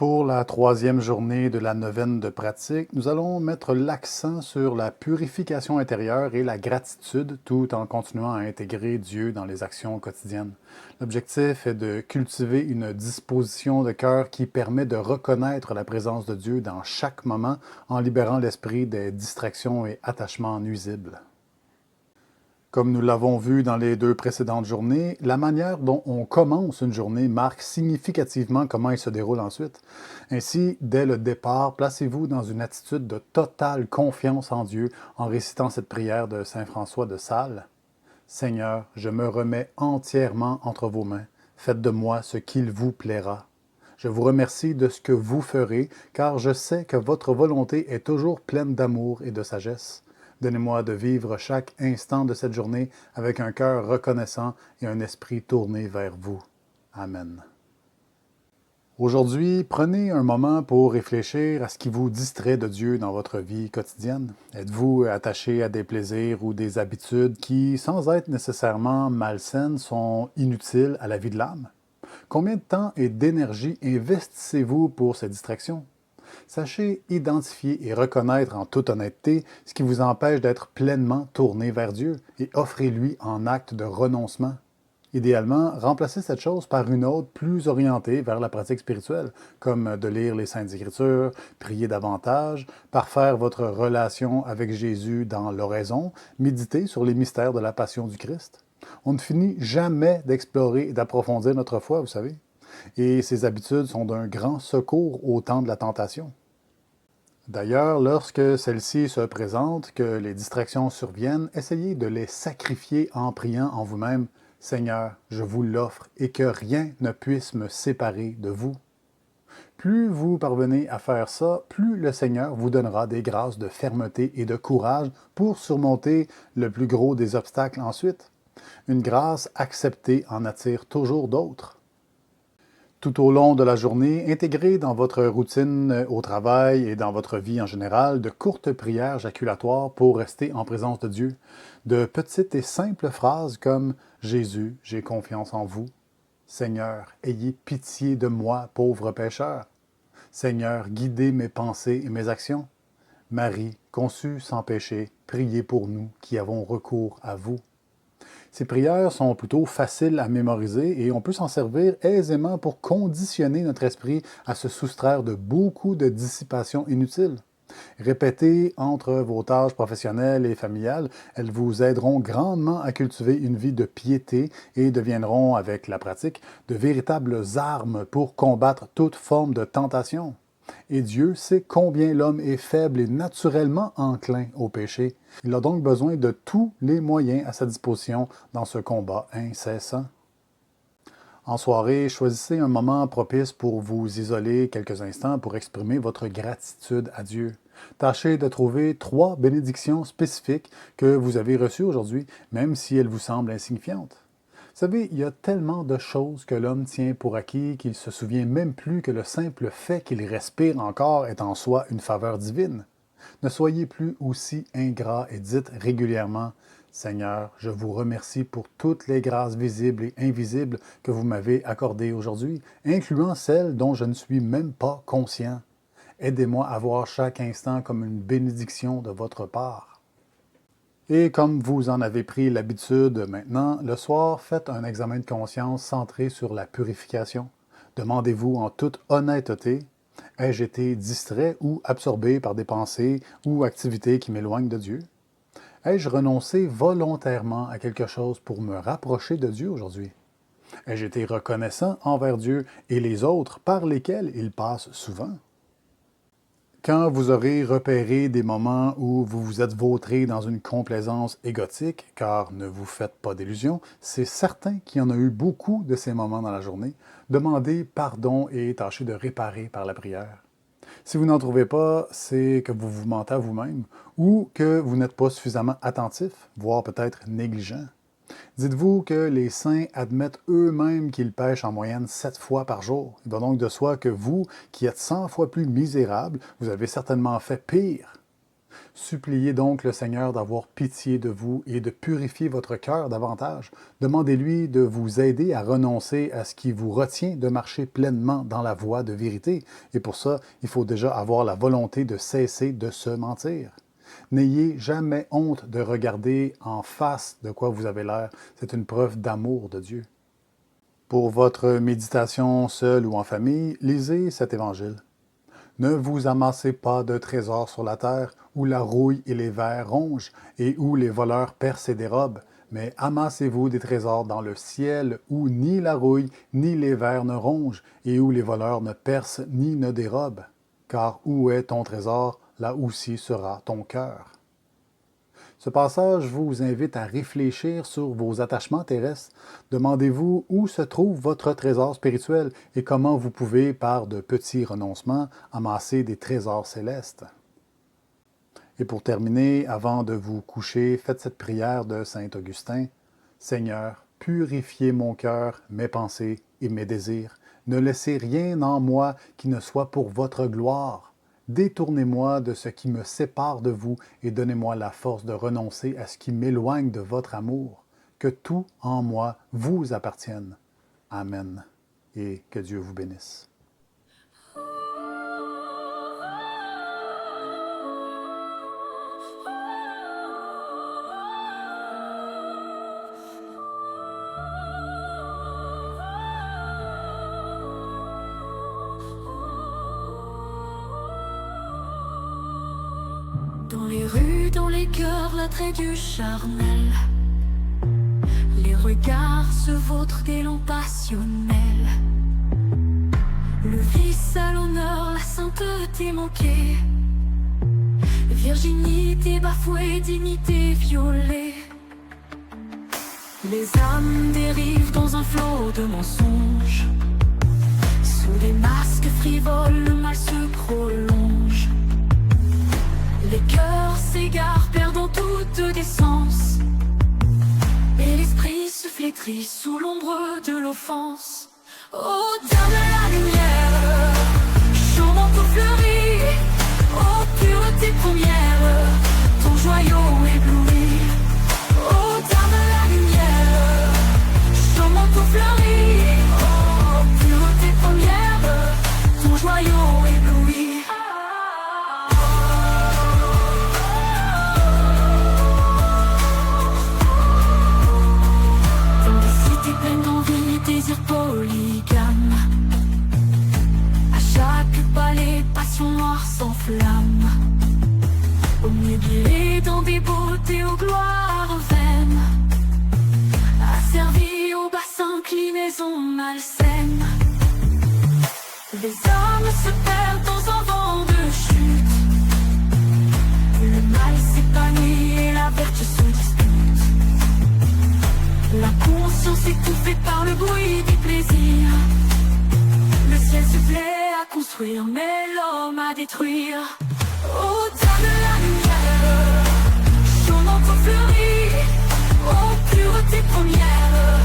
Pour la troisième journée de la neuvaine de pratique, nous allons mettre l'accent sur la purification intérieure et la gratitude tout en continuant à intégrer Dieu dans les actions quotidiennes. L'objectif est de cultiver une disposition de cœur qui permet de reconnaître la présence de Dieu dans chaque moment en libérant l'esprit des distractions et attachements nuisibles. Comme nous l'avons vu dans les deux précédentes journées, la manière dont on commence une journée marque significativement comment elle se déroule ensuite. Ainsi, dès le départ, placez-vous dans une attitude de totale confiance en Dieu en récitant cette prière de Saint François de Sales. Seigneur, je me remets entièrement entre vos mains. Faites de moi ce qu'il vous plaira. Je vous remercie de ce que vous ferez, car je sais que votre volonté est toujours pleine d'amour et de sagesse. Donnez-moi de vivre chaque instant de cette journée avec un cœur reconnaissant et un esprit tourné vers vous. Amen. Aujourd'hui, prenez un moment pour réfléchir à ce qui vous distrait de Dieu dans votre vie quotidienne. Êtes-vous attaché à des plaisirs ou des habitudes qui, sans être nécessairement malsaines, sont inutiles à la vie de l'âme? Combien de temps et d'énergie investissez-vous pour ces distractions? Sachez identifier et reconnaître en toute honnêteté ce qui vous empêche d'être pleinement tourné vers Dieu et offrez-lui en acte de renoncement. Idéalement, remplacez cette chose par une autre plus orientée vers la pratique spirituelle, comme de lire les Saintes Écritures, prier davantage, parfaire votre relation avec Jésus dans l'oraison, méditer sur les mystères de la passion du Christ. On ne finit jamais d'explorer et d'approfondir notre foi, vous savez. Et ces habitudes sont d'un grand secours au temps de la tentation. D'ailleurs, lorsque celle-ci se présente, que les distractions surviennent, essayez de les sacrifier en priant en vous-même « Seigneur, je vous l'offre et que rien ne puisse me séparer de vous ». Plus vous parvenez à faire ça, plus le Seigneur vous donnera des grâces de fermeté et de courage pour surmonter le plus gros des obstacles ensuite. Une grâce acceptée en attire toujours d'autres. Tout au long de la journée, intégrez dans votre routine au travail et dans votre vie en général de courtes prières jaculatoires pour rester en présence de Dieu. De petites et simples phrases comme « Jésus, j'ai confiance en vous »,« Seigneur, ayez pitié de moi, pauvre pécheur »,« Seigneur, guidez mes pensées et mes actions »,« Marie, conçue sans péché, priez pour nous qui avons recours à vous ». Ces prières sont plutôt faciles à mémoriser et on peut s'en servir aisément pour conditionner notre esprit à se soustraire de beaucoup de dissipations inutiles. Répétées entre vos tâches professionnelles et familiales, elles vous aideront grandement à cultiver une vie de piété et deviendront, avec la pratique, de véritables armes pour combattre toute forme de tentation. Et Dieu sait combien l'homme est faible et naturellement enclin au péché. Il a donc besoin de tous les moyens à sa disposition dans ce combat incessant. En soirée, choisissez un moment propice pour vous isoler quelques instants pour exprimer votre gratitude à Dieu. Tâchez de trouver 3 bénédictions spécifiques que vous avez reçues aujourd'hui, même si elles vous semblent insignifiantes. Vous savez, il y a tellement de choses que l'homme tient pour acquis qu'il ne se souvient même plus que le simple fait qu'il respire encore est en soi une faveur divine. Ne soyez plus aussi ingrats et dites régulièrement « Seigneur, je vous remercie pour toutes les grâces visibles et invisibles que vous m'avez accordées aujourd'hui, incluant celles dont je ne suis même pas conscient. Aidez-moi à voir chaque instant comme une bénédiction de votre part. » Et comme vous en avez pris l'habitude maintenant, le soir, faites un examen de conscience centré sur la purification. Demandez-vous en toute honnêteté, ai-je été distrait ou absorbé par des pensées ou activités qui m'éloignent de Dieu? Ai-je renoncé volontairement à quelque chose pour me rapprocher de Dieu aujourd'hui? Ai-je été reconnaissant envers Dieu et les autres par lesquels il passe souvent? Quand vous aurez repéré des moments où vous vous êtes vautré dans une complaisance égotique, car ne vous faites pas d'illusions, c'est certain qu'il y en a eu beaucoup de ces moments dans la journée, demandez pardon et tâchez de réparer par la prière. Si vous n'en trouvez pas, c'est que vous vous mentez à vous-même ou que vous n'êtes pas suffisamment attentif, voire peut-être négligent. Dites-vous que les saints admettent eux-mêmes qu'ils pêchent en moyenne 7 fois par jour. Il va donc de soi que vous, qui êtes 100 fois plus misérable, vous avez certainement fait pire. Suppliez donc le Seigneur d'avoir pitié de vous et de purifier votre cœur davantage. Demandez-lui de vous aider à renoncer à ce qui vous retient de marcher pleinement dans la voie de vérité. Et pour ça, il faut déjà avoir la volonté de cesser de se mentir. N'ayez jamais honte de regarder en face de quoi vous avez l'air. C'est une preuve d'amour de Dieu. Pour votre méditation seule ou en famille, lisez cet évangile. Ne vous amassez pas de trésors sur la terre, où la rouille et les vers rongent, et où les voleurs percent et dérobent, mais amassez-vous des trésors dans le ciel, où ni la rouille ni les vers ne rongent, et où les voleurs ne percent ni ne dérobent. Car où est ton trésor, là aussi sera ton cœur. Ce passage vous invite à réfléchir sur vos attachements terrestres. Demandez-vous où se trouve votre trésor spirituel et comment vous pouvez, par de petits renoncements, amasser des trésors célestes. Et pour terminer, avant de vous coucher, faites cette prière de Saint Augustin. Seigneur, purifiez mon cœur, mes pensées et mes désirs. Ne laissez rien en moi qui ne soit pour votre gloire. Détournez-moi de ce qui me sépare de vous et donnez-moi la force de renoncer à ce qui m'éloigne de votre amour. Que tout en moi vous appartienne. Amen. Et que Dieu vous bénisse. Dans les rues, dans les cœurs, l'attrait du charnel. Les regards se vautrent d'élan passionnel. Le vice à l'honneur, la sainteté manquée. Virginité bafouée, dignité violée. Les âmes dérivent dans un flot de mensonges. Sous des masques frivoles, le mal se prolonge. Les cœurs s'égarent, perdant toute décence. Et l'esprit se flétrit sous l'ombre de l'offense. Ô terre de la lumière, chaud manteau fleuri, ô pureté première, ton joyau ébloui. Ô terre de la lumière, chaud manteau fleuri, ô pureté première, ton joyau ébloui. Pleine d'envie, désir polygame. À chaque palais, passion noire s'enflamme. Omnubilé dans des beautés aux gloires vaines, asservi au bassin, inclinaison malsaine. Les âmes se perdent dans un vent de chute. Le mal s'épanouit et la vertu se dispute. La conscience étouffée par le bruit du plaisir. Le ciel se plaît à construire, mais l'homme à détruire. Ô terre de la lumière, chaud manteau fleuri, ô pureté première,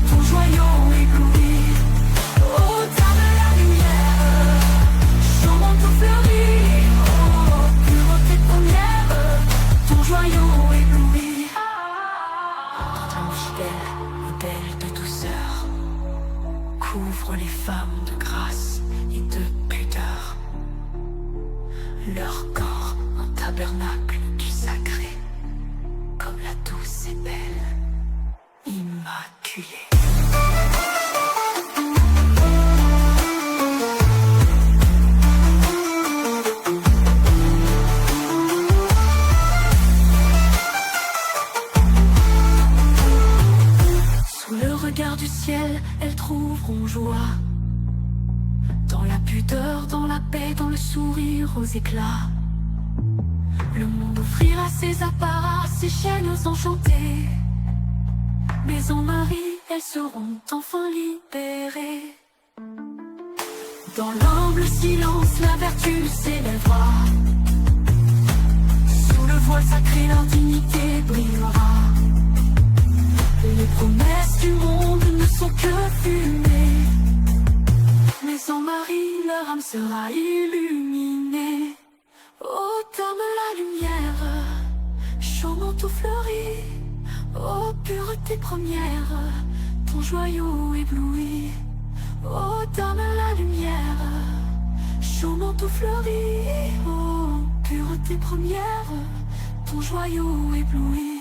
ton joyau ébloui. Ô terre de la lumière, chaud manteau fleuri, ô pureté première, ton joyau ébloui. Belle de douceur, couvre les femmes de grâce et de pudeur. Leur corps un tabernacle du sacré, comme la douce et belle, immaculée. Du ciel, elles trouveront joie. Dans la pudeur, dans la paix, dans le sourire aux éclats. Le monde offrira ses apparats, ses chaînes enchantées. Mais en Marie, elles seront enfin libérées. Dans l'humble silence, la vertu s'élèvera. Sous le voile sacré, leur dignité brillera. Les promesses du monde ne sont que fumée. Mais en Marie, leur âme sera illuminée. Ô terre de la lumière, chaud manteau fleuri, ô pureté première, ton joyau ébloui, ô donne la lumière. Chaud manteau fleuri, ô pureté première, ton joyau ébloui.